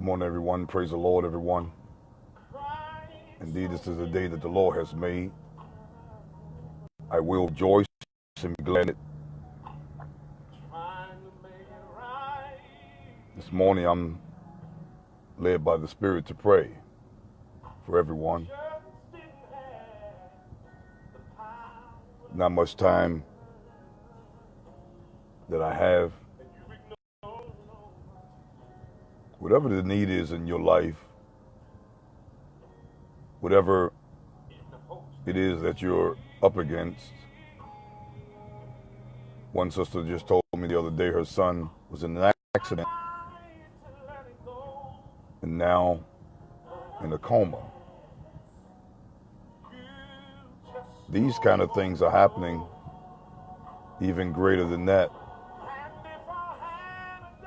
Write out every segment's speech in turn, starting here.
Good morning, everyone. Praise the Lord, everyone. Indeed, this is the day that the Lord has made. I will rejoice and be glad in it. This morning, I'm led by the Spirit to pray for everyone. Not much time that I have. Whatever the need is in your life, whatever it is that you're up against. One sister just told me the other day her son was in an accident and now in a coma. These kind of things are happening, even greater than that.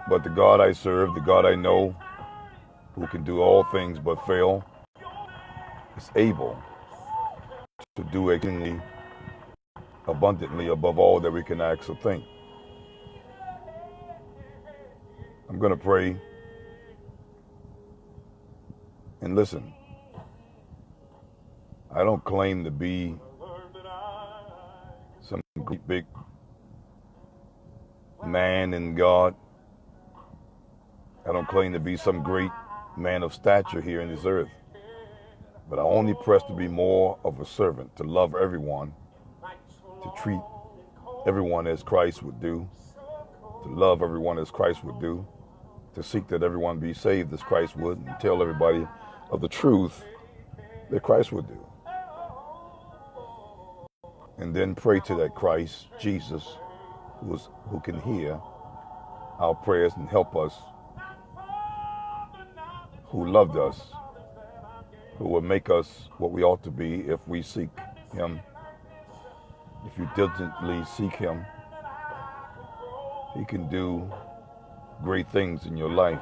But the God I serve, the God I know, who can do all things but fail, is able to do exceedingly abundantly above all that we can ask or think. I'm going to pray. And listen, I don't claim to be some great big man in God. I don't claim to be some great man of stature here in this earth. But I only press to be more of a servant, to love everyone, to treat everyone as Christ would do, to love everyone as Christ would do, to seek that everyone be saved as Christ would, and tell everybody of the truth that Christ would do. And then pray to that Christ, Jesus, who can hear our prayers and help us, who loved us, who will make us what we ought to be if we seek him. If you diligently seek him, he can do great things in your life.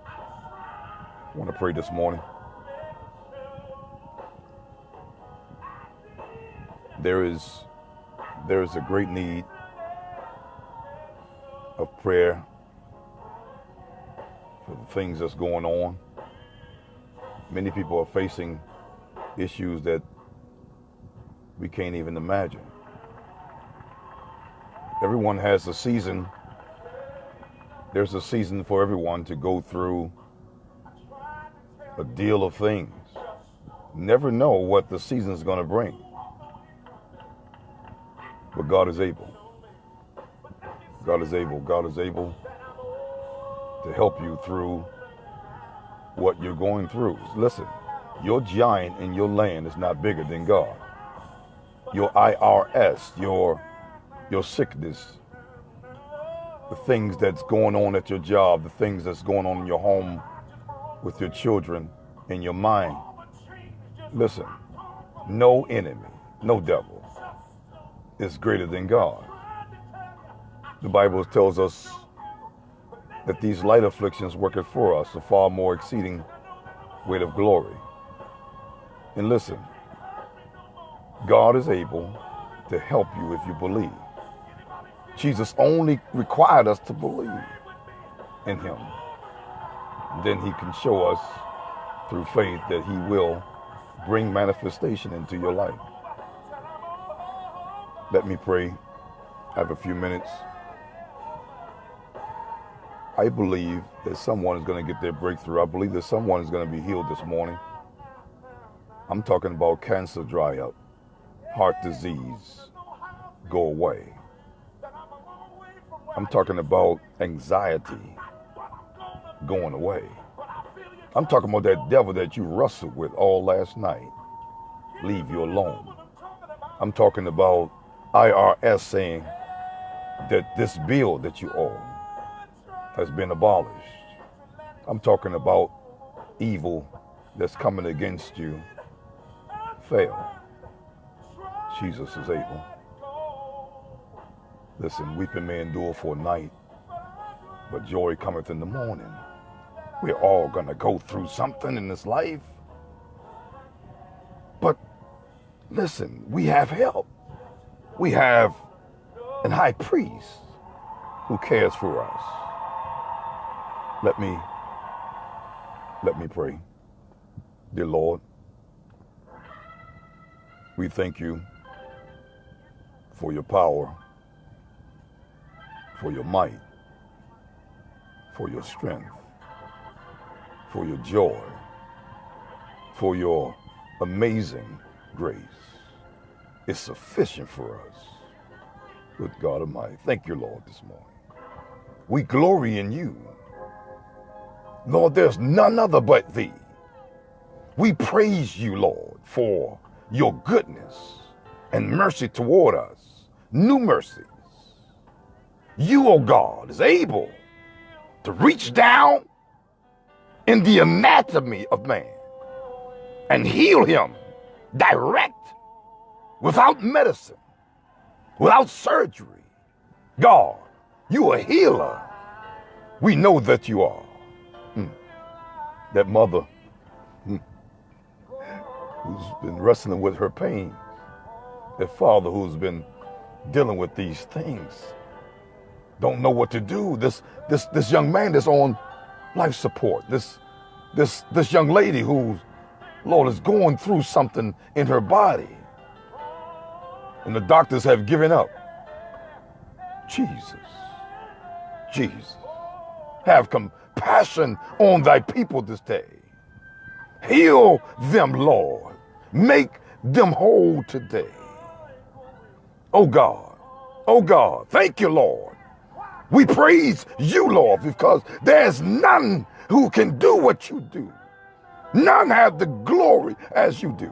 I want to pray this morning. There is a great need of prayer for the things that's going on. Many people are facing issues that we can't even imagine. Everyone has a season. There's a season for everyone to go through a deal of things. Never know what the season is going to bring. But God is able. God is able. God is able to help you through what you're going through. Listen, your giant in your land is not bigger than God. Your IRS, your sickness, the things that's going on at your job, the things that's going on in your home with your children, in your mind. Listen, no enemy, no devil is greater than God. The Bible tells us that these light afflictions worketh for us a far more exceeding weight of glory. And listen, God is able to help you if you believe. Jesus only required us to believe in him. Then he can show us through faith that he will bring manifestation into your life. Let me pray. I have a few minutes. I believe that someone is going to get their breakthrough. I believe that someone is going to be healed this morning. I'm talking about cancer dry up, heart disease go away. I'm talking about anxiety going away. I'm talking about that devil that you wrestled with all last night. Leave you alone. I'm talking about IRS saying that this bill that you owe has been abolished. I'm talking about evil that's coming against you fail. Jesus is able. Listen, weeping may endure for a night, but joy cometh in the morning. We're all going to go through something in this life. But listen, we have help. We have an high priest who cares for us. Let me pray. Dear Lord, we thank you for your power, for your might, for your strength, for your joy, for your amazing grace. It's sufficient for us. Good God Almighty. Thank you, Lord, this morning. We glory in you. Lord, there's none other but thee. We praise you, Lord, for your goodness and mercy toward us. New mercies. You, O God, is able to reach down in the anatomy of man and heal him direct, without medicine, without surgery. God, you are a healer. We know that you are. That mother who's been wrestling with her pain, that father who's been dealing with these things, don't know what to do. This young man that's on life support, this young lady who, Lord, is going through something in her body, and the doctors have given up. Jesus, have compassion on thy people this day. Heal them, Lord. Make them whole today. Oh God, thank you, Lord. We praise you, Lord, because there's none who can do what you do. None have the glory as you do.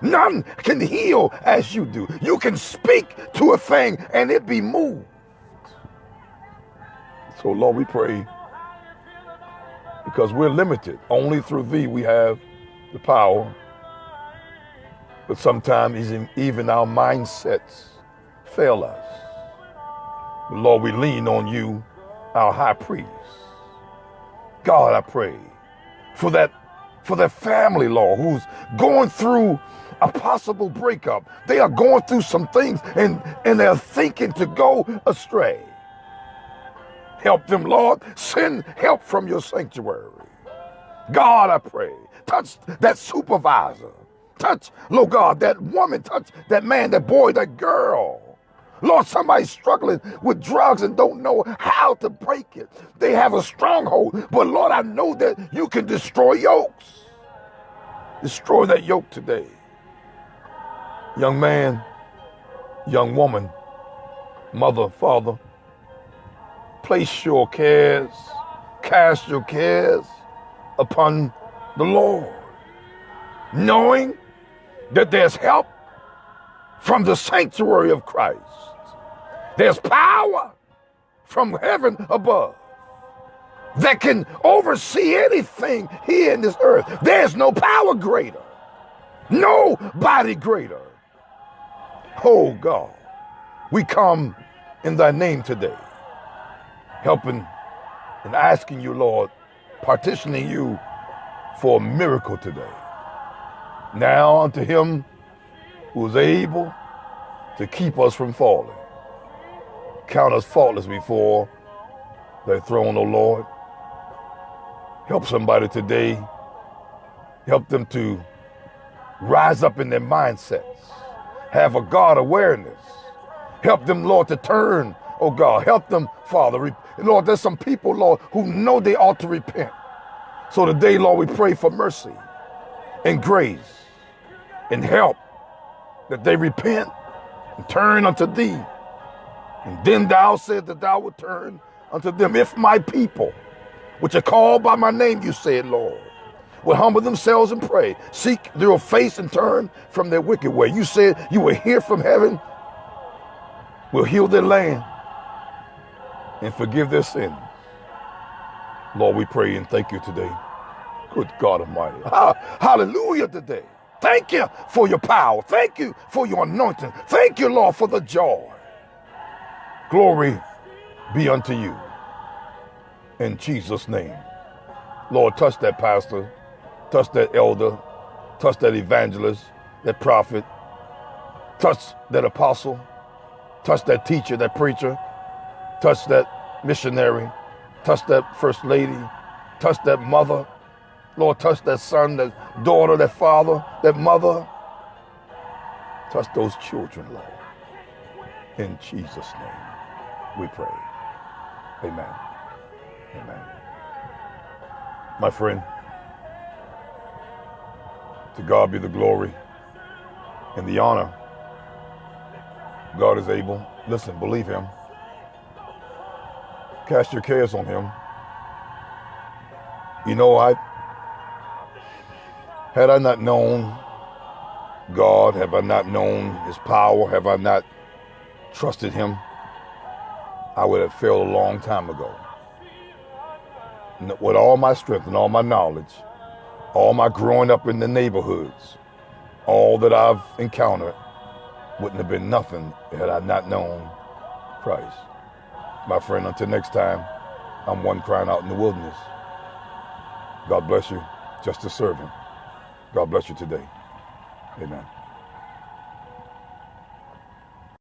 None can heal as you do. You can speak to a thing and it be moved. So, Lord, we pray, because we're limited. Only through thee we have the power. But sometimes even our mindsets fail us. But Lord, we lean on you, our high priest. God, I pray for that family, Lord, who's going through a possible breakup. They are going through some things and they're thinking to go astray. Help them, Lord. Send help from your sanctuary. God, I pray, touch that supervisor. Touch, Lord God, that woman. Touch that man, that boy, that girl. Lord, somebody's struggling with drugs and don't know how to break it. They have a stronghold, but Lord, I know that you can destroy yokes. Destroy that yoke today. Young man, young woman, mother, father, place your cares, cast your cares upon the Lord, knowing that there's help from the sanctuary of Christ. There's power from heaven above that can oversee anything here in this earth. There's no power greater, nobody greater. Oh God, we come in thy name today, helping and asking you, Lord, petitioning you for a miracle today. Now unto him who is able to keep us from falling. Count us faultless before thy throne, O Lord. Help somebody today. Help them to rise up in their mindsets. Have a God awareness. Help them, Lord, to turn, oh God. Help them, Father. Lord, there's some people, Lord, who know they ought to repent. So today, Lord, we pray for mercy and grace and help, that they repent and turn unto thee. And then thou said that thou would turn unto them. If my people, which are called by my name, you said, Lord, will humble themselves and pray, seek your face and turn from their wicked way. You said you will hear from heaven, will heal their land, and forgive their sins. Lord, we pray and thank you today. Good God Almighty. Hallelujah today. Thank you for your power. Thank you for your anointing. Thank you, Lord, for the joy. Glory be unto you. In Jesus' name. Lord, touch that pastor, touch that elder, touch that evangelist, that prophet, touch that apostle, touch that teacher, that preacher, touch that missionary, Touch that first lady. Touch that mother. Lord, touch that son, that daughter, that father, that mother. Touch those children, Lord. In Jesus' name, we pray. Amen. Amen. My friend, to God be the glory and the honor. God is able. Listen, believe him. Cast your cares on him. You know, had I not known God, have I not known his power, have I not trusted him, I would have failed a long time ago. With all my strength and all my knowledge, all my growing up in the neighborhoods, all that I've encountered, wouldn't have been nothing had I not known Christ. My friend, until next time, I'm one crying out in the wilderness. God bless you, just to serve him. God bless you today. Amen.